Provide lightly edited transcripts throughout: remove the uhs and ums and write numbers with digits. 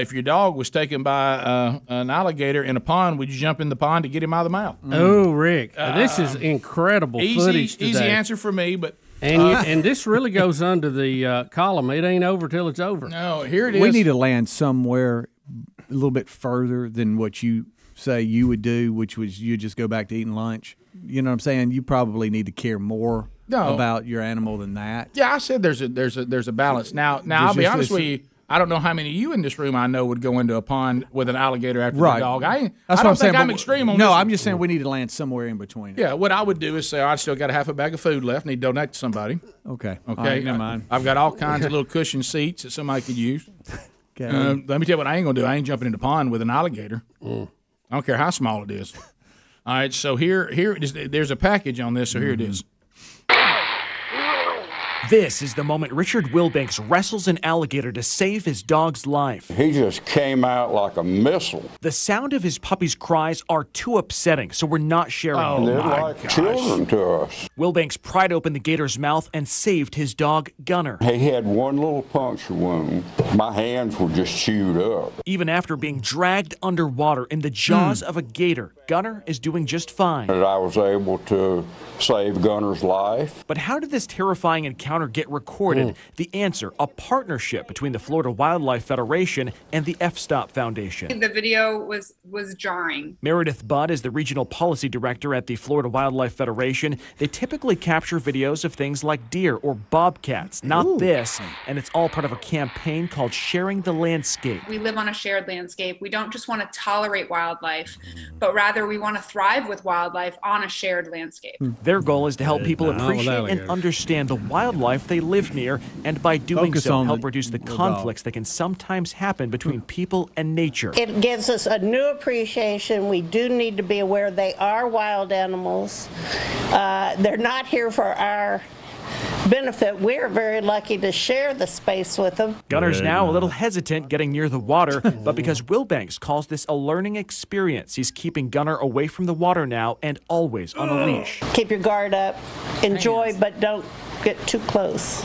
if your dog was taken by an alligator in a pond, would you jump in the pond to get him out of the mouth? Oh, Rick, this is incredible footage today. Easy answer for me, but and this really goes under the column. It ain't over till it's over. No, here it is. We need to land somewhere a little bit further than what you say you would do, which was you just go back to eating lunch. You know what I'm saying? You probably need to care more about your animal than that. Yeah, I said there's a balance. Now I'll be honest with you. I don't know how many of you in this room I know would go into a pond with an alligator after the dog. I don't think I'm extreme on this. No, I'm just saying we need to land somewhere in between. Yeah, what I would do is say, I still got a half a bag of food left, need to donate to somebody. Okay. Okay, never mind. I've got all kinds of little cushion seats that somebody could use. Okay. Let me tell you what I ain't going to do. I ain't jumping in the pond with an alligator. I don't care how small it is. All right, so here it is. There's a package on this, so here it is. This is the moment Richard Wilbanks wrestles an alligator to save his dog's life. He just came out like a missile. The sound of his puppy's cries are too upsetting, so we're not sharing. They're like children to us. Wilbanks pried open the gator's mouth and saved his dog, Gunner. He had one little puncture wound. My hands were just chewed up. Even after being dragged underwater in the jaws of a gator, Gunner is doing just fine. And I was able to save Gunner's life. But how did this terrifying encounter get recorded? The answer, a partnership between the Florida Wildlife Federation and the F-Stop Foundation. The video was jarring. Meredith Budd is the regional policy director at the Florida Wildlife Federation. They typically capture videos of things like deer or bobcats, not this. And it's all part of a campaign called Sharing the Landscape. We live on a shared landscape. We don't just want to tolerate wildlife, but rather we want to thrive with wildlife on a shared landscape. Their goal is to help people appreciate and understand the wildlife they live near, and by doing so, help reduce the conflicts that can sometimes happen between people and nature. It gives us a new appreciation. We do need to be aware they are wild animals. They're not here for our benefit. We're very lucky to share the space with them. Gunner's now a little hesitant getting near the water, but because Wilbanks calls this a learning experience, he's keeping Gunner away from the water now and always on a leash. Keep your guard up. Enjoy, but don't get too close.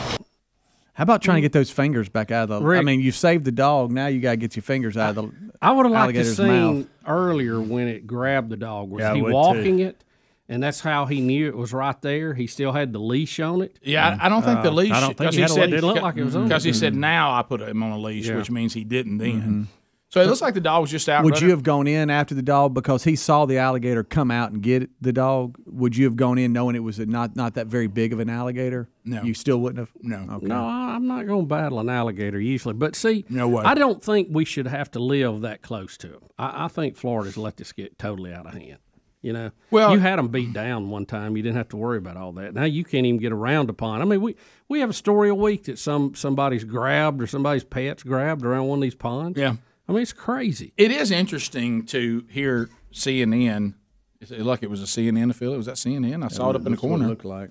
How about trying to get those fingers back out of the... Rick, I mean, you saved the dog. Now you got to get your fingers out of the I would have liked to alligator's seen mouth. earlier when it grabbed the dog. Was Yeah, I he would walking too. it? And that's how he knew it was right there. He still had the leash on it. Yeah, I don't think the leash. I don't think because he had a said leash. It looked like it was on. Because he said now I put him on a leash, Yeah. which means he didn't then. So it looks like the dog was just out. Would running. you have gone in after the dog because he saw the alligator come out and get the dog? Would you have gone in knowing it was not that very big of an alligator? No. You still wouldn't have? No. Okay. No, I'm not going to battle an alligator usually. But see, No way. I don't think we should have to live that close to them. I think Florida's let this get totally out of hand. You know, Well- you had them beat down one time. You didn't have to worry about all that. Now you can't even get around a pond. I mean, we have a story a week that somebody's grabbed or somebody's pet's grabbed around one of these ponds. Yeah. I mean, it's crazy. It is interesting to hear CNN. Like it was a CNN affiliate. Was that CNN? I saw it up in the corner. It looked like.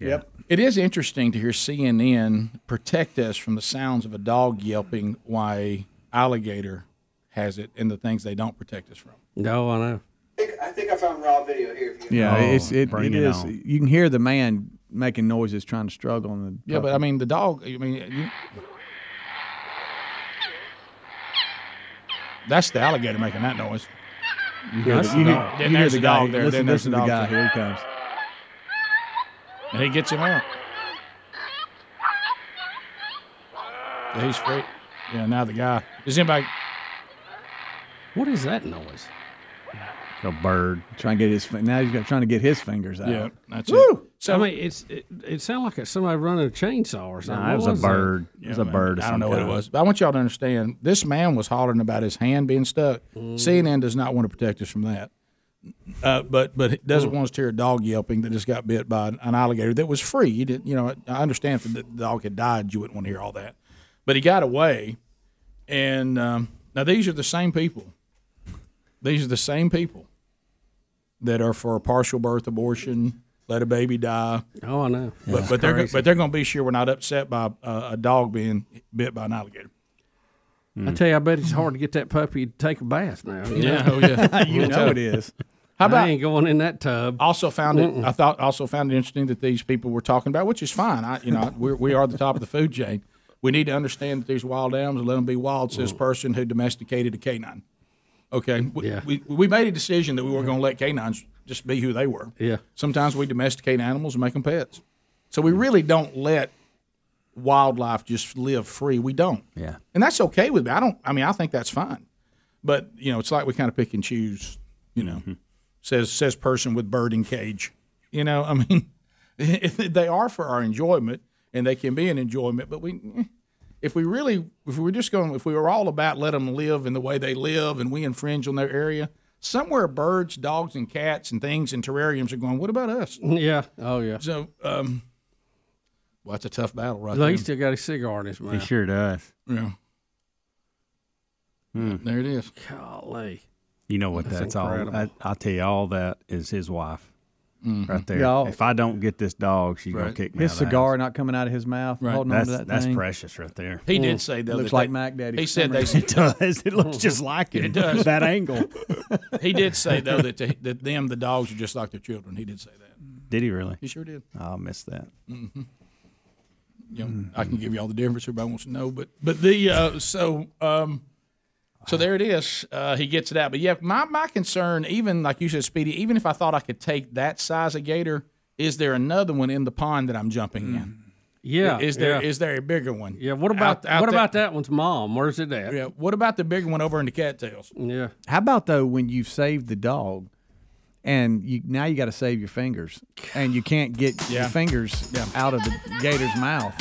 Yep. It is interesting to hear CNN protect us from the sounds of a dog yelping while an alligator has it and the things they don't protect us from. No, I know. I think I found raw video here. If you Yeah, it bring it is. on. You can hear the man making noises trying to struggle. And the Yeah, but I mean the dog. I mean, that's the alligator making that noise. you hear That's the, the you dog. hear, Then you hear there's the the guy. dog there. Listen, Then there's listen the to the dog guy. there. Here he comes. And he gets him out. Yeah, he's free. Yeah, now the guy. Is anybody? What is that noise? A bird trying to get his. Now he's trying to get his fingers out. Yeah, that's Woo! it. So I mean, it sounded like it's somebody running a chainsaw or something. Nah, it What was a bird. Yeah, It was a man. bird. Of I don't know some what it kind. was. But I want y'all to understand, this man was hollering about his hand being stuck. CNN does not want to protect us from that. But it doesn't want us to hear a dog yelping that just got bit by an alligator that was free. You didn't, I understand if the dog had died, you wouldn't want to hear all that. But he got away. And now these are the same people. These are the same people that are for a partial birth abortion, let a baby die. Oh, I know. But they're going to be sure we're not upset by a dog being bit by an alligator. I tell you, I bet it's hard to get that puppy to take a bath now. You know? Yeah, oh yeah, You know it is. How about I ain't going in that tub. also found it? I thought also found it interesting that these people were talking about, which is fine. We are the top of the food chain, We need to understand that these wild animals, let them be wild, says person who domesticated a canine. Okay, we made a decision that we weren't going to let canines just be who they were. Yeah. Sometimes we domesticate animals and make them pets. So we really don't let wildlife just live free. We don't. Yeah. And that's okay with me. I think that's fine. But, it's like we kind of pick and choose, says person with bird in cage. They are for our enjoyment, and they can be an enjoyment, but if we were all about let them live in the way they live and we infringe on their area, somewhere birds, dogs, and cats and things in terrariums are going, what about us? Yeah. Oh, yeah. So, well, that's a tough battle there. He still got a cigar in his mouth. He sure does. Yeah. There it is. Golly. You know what that's all. I'll tell you, all that is his wife. Right there. Y'all, if I don't get this dog, she's gonna kick me. His out of the cigar house. not coming out of his mouth. Right. Holding on to that That's thing. precious right there. He did say though, looks like Mac Daddy. He said it does. It looks just like it. It does. That angle. He did say though that the dogs are just like their children. He did say that. Did he really? He sure did. I'll miss that. Mm-hmm. I can give you all the difference. Everybody wants to know, but the so there it is. He gets it out. But yeah, my concern, even like you said, Speedy, even if I thought I could take that size of gator, is there another one in the pond that I'm jumping in? Yeah. Is there a bigger one? Yeah. What about that one's mom? Where's it at? Yeah. What about the bigger one over in the cattails? Yeah. How about though when you've saved the dog, and now you got to save your fingers, and you can't get your fingers out of the gator's mouth?